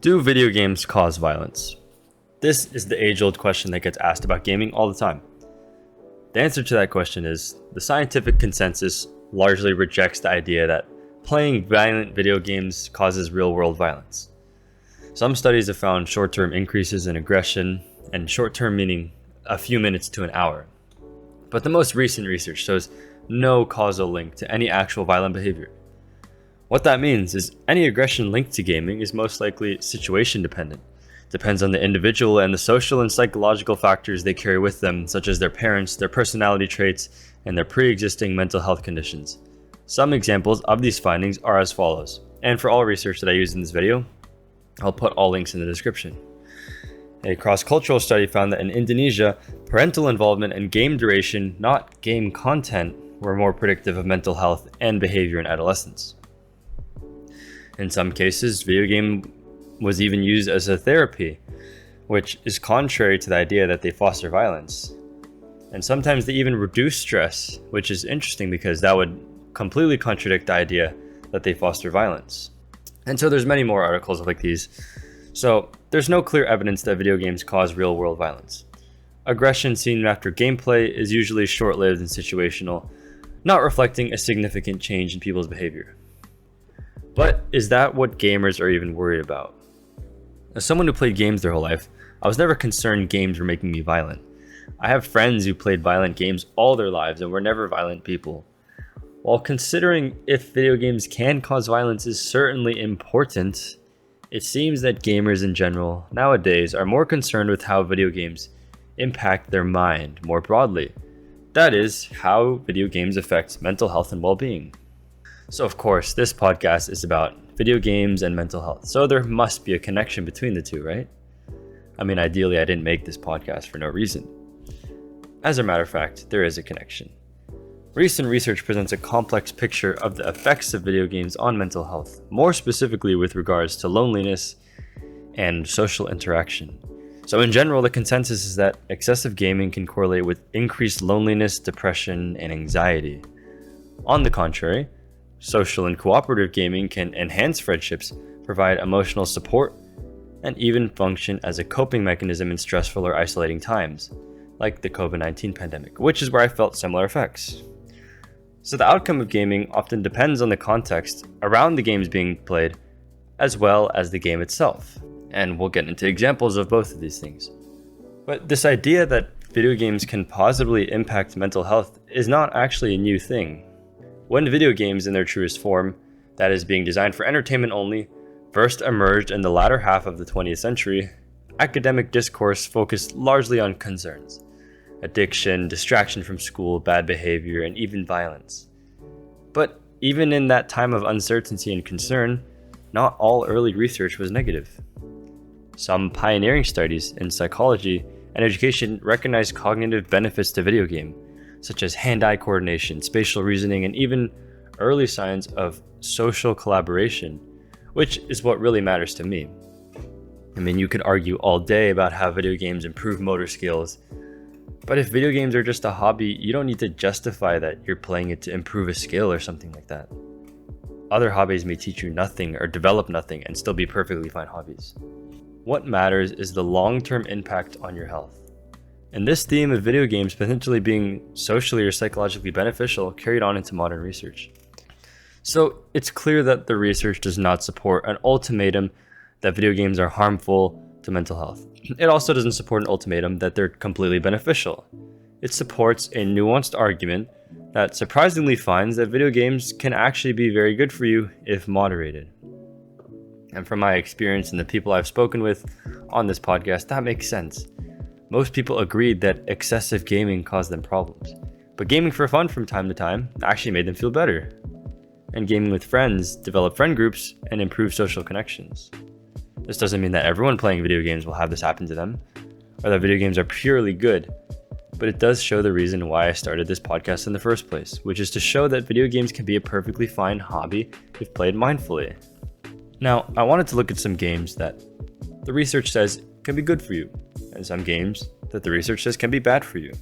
Do video games cause violence? This is the age-old question that gets asked about gaming all the time. The answer to that question is the scientific consensus largely rejects the idea that playing violent video games causes real-world violence. Some studies have found short-term increases in aggression, and short-term meaning a few minutes to an hour. But the most recent research shows no causal link to any actual violent behavior. What that means is any aggression linked to gaming is most likely situation dependent. Depends on the individual and the social and psychological factors they carry with them, such as their parents, their personality traits, and their pre-existing mental health conditions. Some examples of these findings are as follows, and for all research that I use in this video, I'll put all links in the description. A cross-cultural study found that in Indonesia, parental involvement and game duration, not game content, were more predictive of mental health and behavior in adolescents. In some cases, video game was even used as a therapy, which is contrary to the idea that they foster violence. And sometimes they even reduce stress, which is interesting because that would completely contradict the idea that they foster violence. And so there's many more articles like these. So there's no clear evidence that video games cause real-world violence. Aggression seen after gameplay is usually short-lived and situational, not reflecting a significant change in people's behavior. But is that what gamers are even worried about? As someone who played games their whole life, I was never concerned games were making me violent. I have friends who played violent games all their lives and were never violent people. While considering if video games can cause violence is certainly important, it seems that gamers in general nowadays are more concerned with how video games impact their mind more broadly. That is, how video games affect mental health and well-being. So of course, this podcast is about video games and mental health, so there must be a connection between the two, right? I mean, ideally I didn't make this podcast for no reason. As a matter of fact, there is a connection. Recent research presents a complex picture of the effects of video games on mental health, more specifically with regards to loneliness and social interaction. So in general, the consensus is that excessive gaming can correlate with increased loneliness, depression, and anxiety. On the contrary, social and cooperative gaming can enhance friendships, provide emotional support, and even function as a coping mechanism in stressful or isolating times, like the COVID-19 pandemic, which is where I felt similar effects. So the outcome of gaming often depends on the context around the games being played, as well as the game itself. And we'll get into examples of both of these things. But this idea that video games can positively impact mental health is not actually a new thing. When video games in their truest form, that is being designed for entertainment only, first emerged in the latter half of the 20th century, academic discourse focused largely on concerns: addiction, distraction from school, bad behavior, and even violence. But even in that time of uncertainty and concern, not all early research was negative. Some pioneering studies in psychology and education recognized cognitive benefits to video game, such as hand-eye coordination, spatial reasoning, and even early signs of social collaboration, which is what really matters to me. I mean, you could argue all day about how video games improve motor skills, but if video games are just a hobby, you don't need to justify that you're playing it to improve a skill or something like that. Other hobbies may teach you nothing or develop nothing and still be perfectly fine hobbies. What matters is the long-term impact on your health. And this theme of video games potentially being socially or psychologically beneficial carried on into modern research. So it's clear that the research does not support an ultimatum that video games are harmful to mental health. It also doesn't support an ultimatum that they're completely beneficial. It supports a nuanced argument that surprisingly finds that video games can actually be very good for you if moderated. And from my experience and the people I've spoken with on this podcast, that makes sense. Most people agreed that excessive gaming caused them problems, but gaming for fun from time to time actually made them feel better. And gaming with friends developed friend groups and improved social connections. This doesn't mean that everyone playing video games will have this happen to them, or that video games are purely good, but it does show the reason why I started this podcast in the first place, which is to show that video games can be a perfectly fine hobby if played mindfully. Now, I wanted to look at some games that the research says can be good for you, and some games that the research says can be bad for you.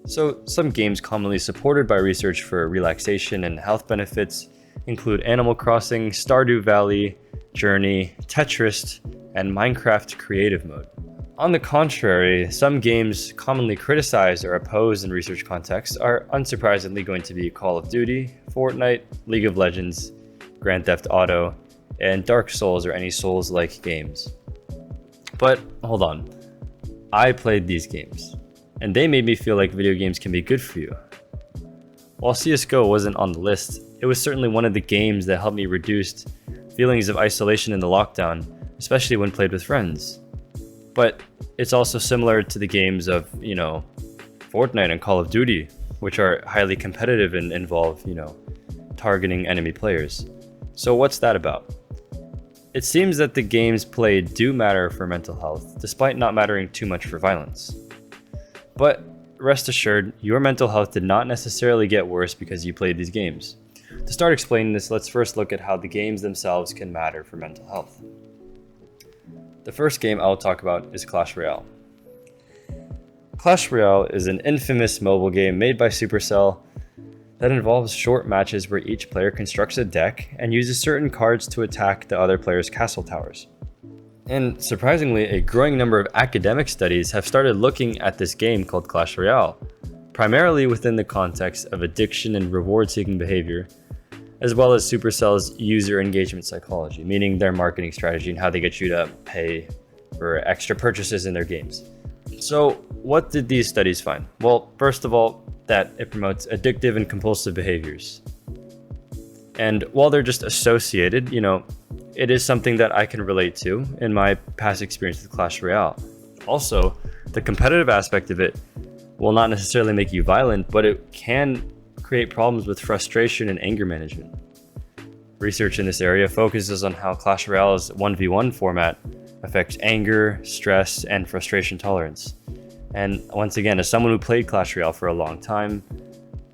So, some games commonly supported by research for relaxation and health benefits include Animal Crossing, Stardew Valley, Journey, Tetris, and Minecraft Creative Mode. On the contrary, some games commonly criticized or opposed in research contexts are unsurprisingly going to be Call of Duty, Fortnite, League of Legends, Grand Theft Auto, and Dark Souls or any Souls-like games. But hold on, I played these games, and they made me feel like video games can be good for you. While CSGO wasn't on the list, it was certainly one of the games that helped me reduce feelings of isolation in the lockdown, especially when played with friends. But it's also similar to the games of, Fortnite and Call of Duty, which are highly competitive and involve, targeting enemy players. So what's that about? It seems that the games played do matter for mental health, despite not mattering too much for violence. But rest assured, your mental health did not necessarily get worse because you played these games. To start explaining this, let's first look at how the games themselves can matter for mental health. The first game I'll talk about is Clash Royale. Clash Royale is an infamous mobile game made by Supercell that involves short matches where each player constructs a deck and uses certain cards to attack the other player's castle towers. And surprisingly, a growing number of academic studies have started looking at this game called Clash Royale, primarily within the context of addiction and reward-seeking behavior, as well as Supercell's user engagement psychology, meaning their marketing strategy and how they get you to pay for extra purchases in their games. So what did these studies find? Well, first of all, that it promotes addictive and compulsive behaviors. And while they're just associated, it is something that I can relate to in my past experience with Clash Royale. Also, the competitive aspect of it will not necessarily make you violent, but it can create problems with frustration and anger management. Research in this area focuses on how Clash Royale's 1v1 format affects anger, stress, and frustration tolerance. And once again, as someone who played Clash Royale for a long time,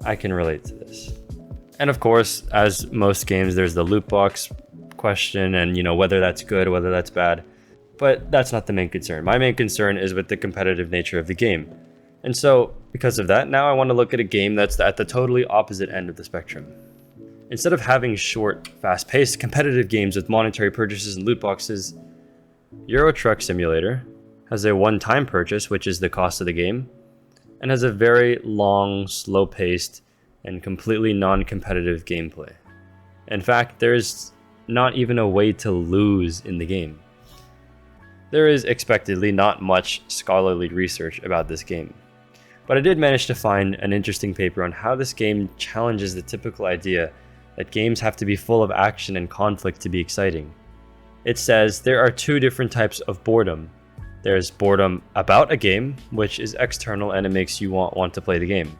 I can relate to this. And of course, as most games, there's the loot box question and whether that's good or whether that's bad. But that's not the main concern. My main concern is with the competitive nature of the game. And so, because of that, now I want to look at a game that's at the totally opposite end of the spectrum. Instead of having short, fast-paced, competitive games with monetary purchases and loot boxes, Euro Truck Simulator has a one-time purchase, which is the cost of the game, and has a very long, slow-paced, and completely non-competitive gameplay. In fact, there's not even a way to lose in the game. There is expectedly not much scholarly research about this game. But I did manage to find an interesting paper on how this game challenges the typical idea that games have to be full of action and conflict to be exciting. It says there are two different types of boredom. There's boredom about a game, which is external and it makes you want to play the game.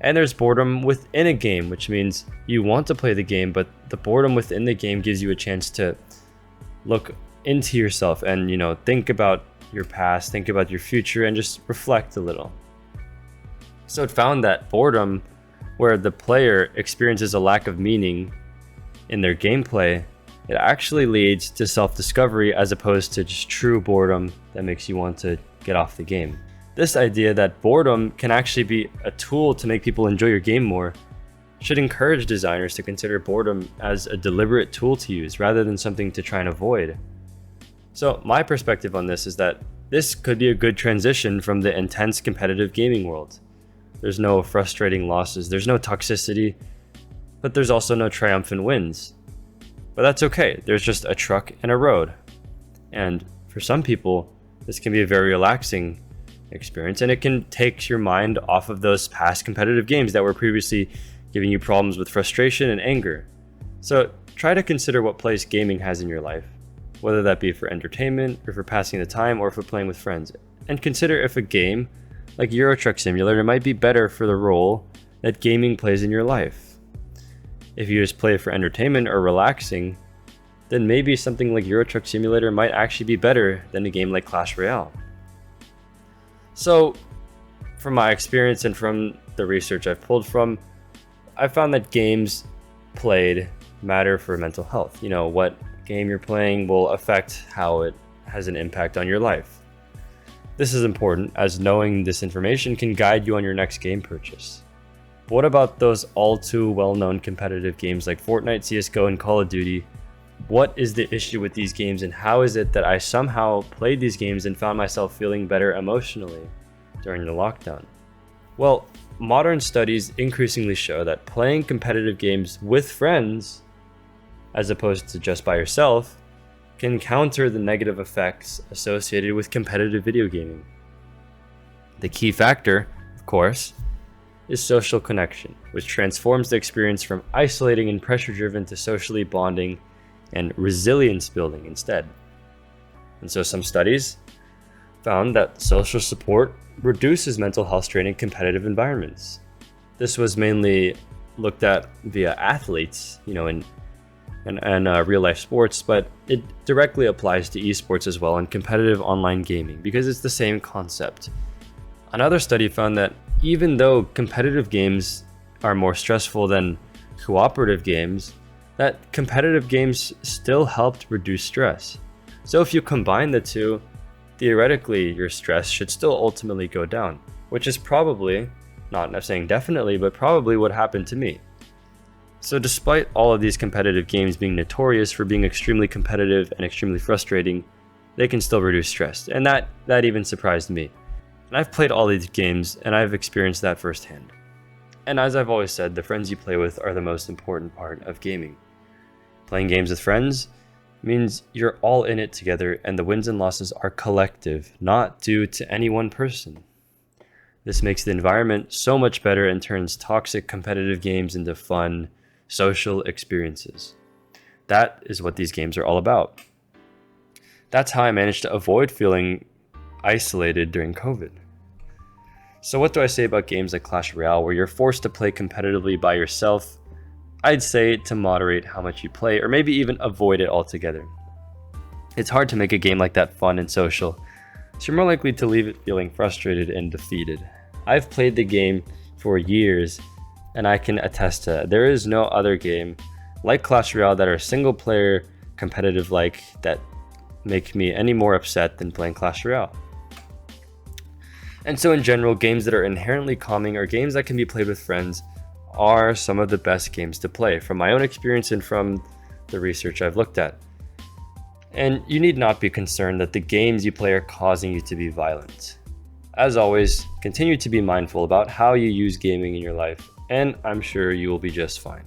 And there's boredom within a game, which means you want to play the game, but the boredom within the game gives you a chance to look into yourself and, think about your past, think about your future, and just reflect a little. So it found that boredom, where the player experiences a lack of meaning in their gameplay, it actually leads to self-discovery as opposed to just true boredom that makes you want to get off the game. This idea that boredom can actually be a tool to make people enjoy your game more should encourage designers to consider boredom as a deliberate tool to use rather than something to try and avoid. So my perspective on this is that this could be a good transition from the intense competitive gaming world. There's no frustrating losses, there's no toxicity, but there's also no triumphant wins. But that's okay, there's just a truck and a road. And for some people, this can be a very relaxing experience, and it can take your mind off of those past competitive games that were previously giving you problems with frustration and anger. So try to consider what place gaming has in your life, whether that be for entertainment, or for passing the time, or for playing with friends. And consider if a game like Euro Truck Simulator might be better for the role that gaming plays in your life. If you just play for entertainment or relaxing, then maybe something like Euro Truck Simulator might actually be better than a game like Clash Royale. So, from my experience and from the research I've pulled from, I found that games played matter for mental health. What game you're playing will affect how it has an impact on your life. This is important, as knowing this information can guide you on your next game purchase. But what about those all too well-known competitive games like Fortnite, CSGO, and Call of Duty What is the issue with these games, and how is it that I somehow played these games and found myself feeling better emotionally during the lockdown? Well, modern studies increasingly show that playing competitive games with friends, as opposed to just by yourself, can counter the negative effects associated with competitive video gaming. The key factor, of course, is social connection, which transforms the experience from isolating and pressure-driven to socially bonding and resilience building instead. And so some studies found that social support reduces mental health strain in competitive environments. This was mainly looked at via athletes, in real life sports, but it directly applies to esports as well and competitive online gaming because it's the same concept. Another study found that even though competitive games are more stressful than cooperative games, that competitive games still helped reduce stress. So if you combine the two, theoretically your stress should still ultimately go down, which is probably, not saying definitely, but probably what happened to me. So despite all of these competitive games being notorious for being extremely competitive and extremely frustrating, they can still reduce stress, and that even surprised me. And I've played all these games and I've experienced that firsthand. And as I've always said, the friends you play with are the most important part of gaming. Playing games with friends means you're all in it together and the wins and losses are collective, not due to any one person. This makes the environment so much better and turns toxic competitive games into fun, social experiences. That is what these games are all about. That's how I managed to avoid feeling isolated during COVID. So what do I say about games like Clash Royale where you're forced to play competitively by yourself? I'd say to moderate how much you play or maybe even avoid it altogether. It's hard to make a game like that fun and social, so you're more likely to leave it feeling frustrated and defeated. I've played the game for years and I can attest to it. There is no other game like Clash Royale that are single player competitive like that make me any more upset than playing Clash Royale. And so in general, games that are inherently calming or games that can be played with friends are some of the best games to play from my own experience and from the research I've looked at. And you need not be concerned that the games you play are causing you to be violent. As always, continue to be mindful about how you use gaming in your life, and I'm sure you will be just fine.